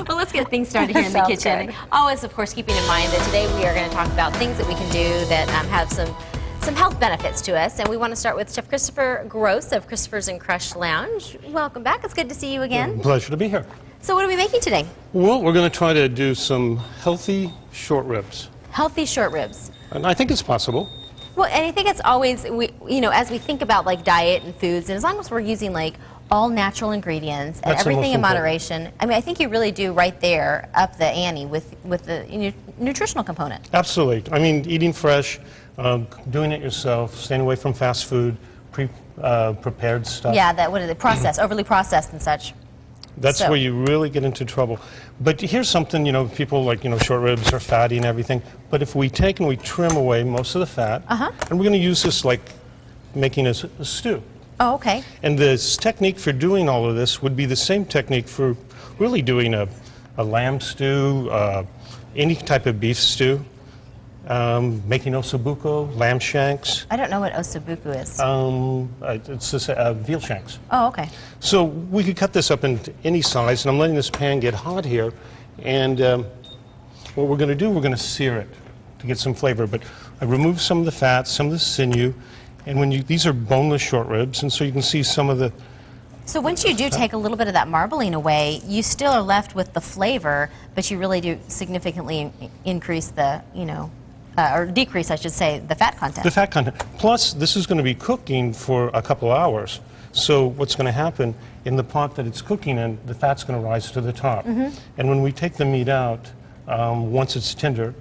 Well, let's get things started here in the kitchen. Good. Always, of course, keeping in mind that today we are going to talk about things that we can do that have some health benefits to us. And we want to start with Chef Christopher Gross of Christopher's and Crush Lounge. Welcome back. It's good to see you again. Pleasure to be here. So what are we making today? Well, we're going to try to do some healthy short ribs. Healthy short ribs. And I think it's possible. Well, and I think it's always, as we think about like diet and foods, and as long as we're using like all natural ingredients and That's the everything most in important. moderation, I mean, I think you really do right there up the ante with the nutritional component. Absolutely. I mean, eating fresh, doing it yourself, staying away from fast food, prepared stuff. Yeah, that what are they processed, overly processed and such. That's where you really get into trouble. But here's something, people like, short ribs are fatty and everything. But if we take and we trim away most of the fat, and we're going to use this like making a stew. Oh, okay. And this technique for doing all of this would be the same technique for really doing a lamb stew, any type of beef stew, making ossobuco, lamb shanks. I don't know what ossobuco is. It's just, veal shanks. Oh, okay. So we could cut this up into any size, and I'm letting this pan get hot here. And what we're going to do, we're going to sear it to get some flavor. But I remove some of the fat, some of the sinew, and these are boneless short ribs, and so you can see some of the. So once you do take a little bit of that marbling away, you still are left with the flavor, but you really do significantly increase the, or decrease, I should say, the fat content. The fat content. Plus, this is going to be cooking for a couple hours. So what's going to happen in the pot that it's cooking in, the fat's going to rise to the top. And when we take the meat out, once it's tender,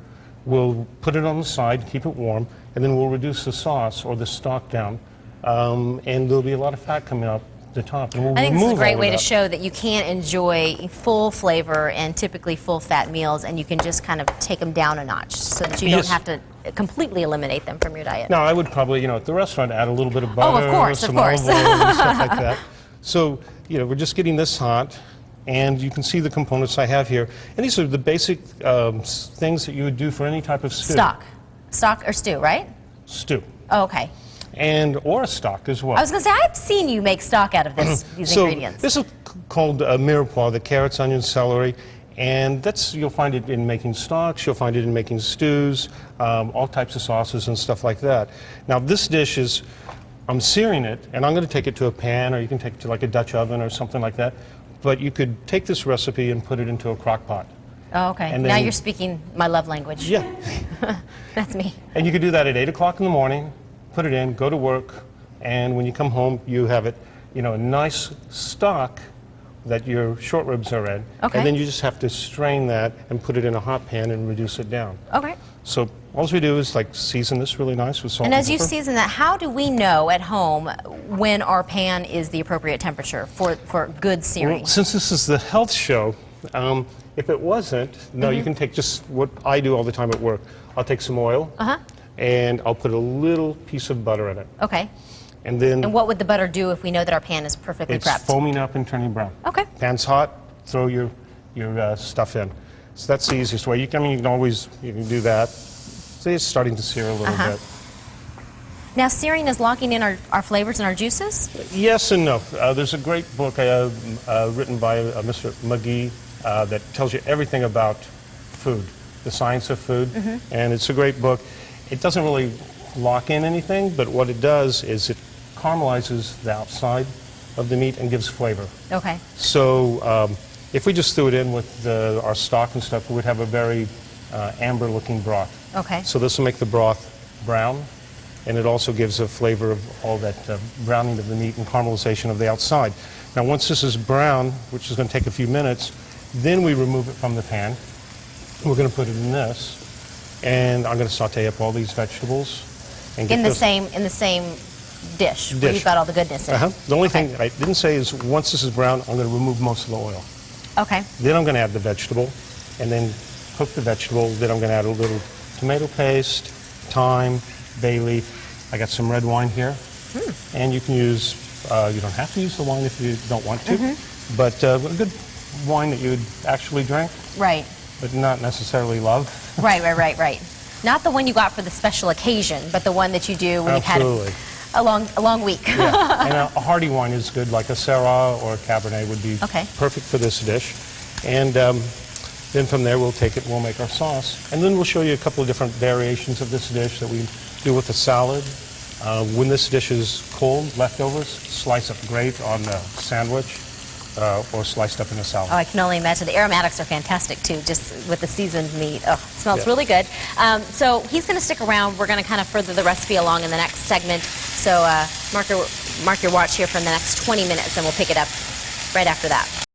we'll put it on the side, keep it warm, and then we'll reduce the sauce or the stock down. And there'll be a lot of fat coming up the top. And we'll I think this is a remove great all way of to that. show that you can enjoy full flavor and typically full fat meals, and you can just kind of take them down a notch so that you don't Yes. have to completely eliminate them from your diet. Now, I would probably, at the restaurant, add a little bit of butter, of course, some of course. olive oil and stuff like that. So, we're just getting this hot, and you can see the components I have here. And these are the basic things that you would do for any type of stew. Stock or stew, right? Stew. Oh, okay. Or a stock as well. I was going to say, I've seen you make stock out of these ingredients. This is called mirepoix, the carrots, onions, celery, and you'll find it in making stocks, you'll find it in making stews, all types of sauces and stuff like that. Now this dish I'm searing it, and I'm going to take it to a pan, or you can take it to like a Dutch oven or something like that, but you could take this recipe and put it into a crock pot. Oh, okay. And Now then- you're speaking my love language. Yeah. That's me. And you could do that at 8 o'clock in the morning, put it in, go to work, and when you come home, you have it, a nice stock that your short ribs are in. Okay. And then you just have to strain that and put it in a hot pan and reduce it down. Okay. So all we do is season this really nice with salt And and as you pepper. season that, how do we know at home when our pan is the appropriate temperature for good searing? Well, since this is the health show, if it wasn't, you can take just what I do all the time at work. I'll take some oil, and I'll put a little piece of butter in it. Okay. And then And what would the butter do if we know that our pan is perfectly it's prepped? foaming up and turning brown. Okay. Pan's hot, throw your stuff in. So that's the easiest way. You can always do that. See, it's starting to sear a little bit. Now, searing is locking in our flavors and our juices? Yes and no. There's a great book written by Mr. McGee that tells you everything about food, the science of food, and it's a great book. It doesn't really lock in anything, but what it does is it caramelizes the outside of the meat and gives flavor. Okay. So if we just threw it in with our stock and stuff, we would have a very amber-looking broth. Okay. So this will make the broth brown, and it also gives a flavor of all that browning of the meat and caramelization of the outside. Now once this is brown, which is going to take a few minutes, then we remove it from the pan. We're going to put it in this, and I'm going to saute up all these vegetables. And get In the this same dish where you've got all the goodness in it. The only thing I didn't say is once this is brown, I'm going to remove most of the oil. Okay. Then I'm going to add the vegetable, and then cook the vegetable. Then I'm going to add a little tomato paste, thyme, bay leaf. I got some red wine here, and you can use. You don't have to use the wine if you don't want to, but a good wine that you would actually drink, Right. but not necessarily love. Right. Not the one you got for the special occasion, but the one that you do when Absolutely. you've had a long week. Yeah. And a hearty wine is good, like a Syrah or a Cabernet would be Okay. perfect for this dish. And then from there, we'll take it and we'll make our sauce. And then we'll show you a couple of different variations of this dish that we do with the salad. When this dish is cold, leftovers, slice up great on the sandwich or sliced up in a salad. Oh, I can only imagine. The aromatics are fantastic, too, just with the seasoned meat. Oh, it smells Yeah. really good. So he's going to stick around. We're going to kind of further the recipe along in the next segment. So mark your watch here for the next 20 minutes, and we'll pick it up right after that.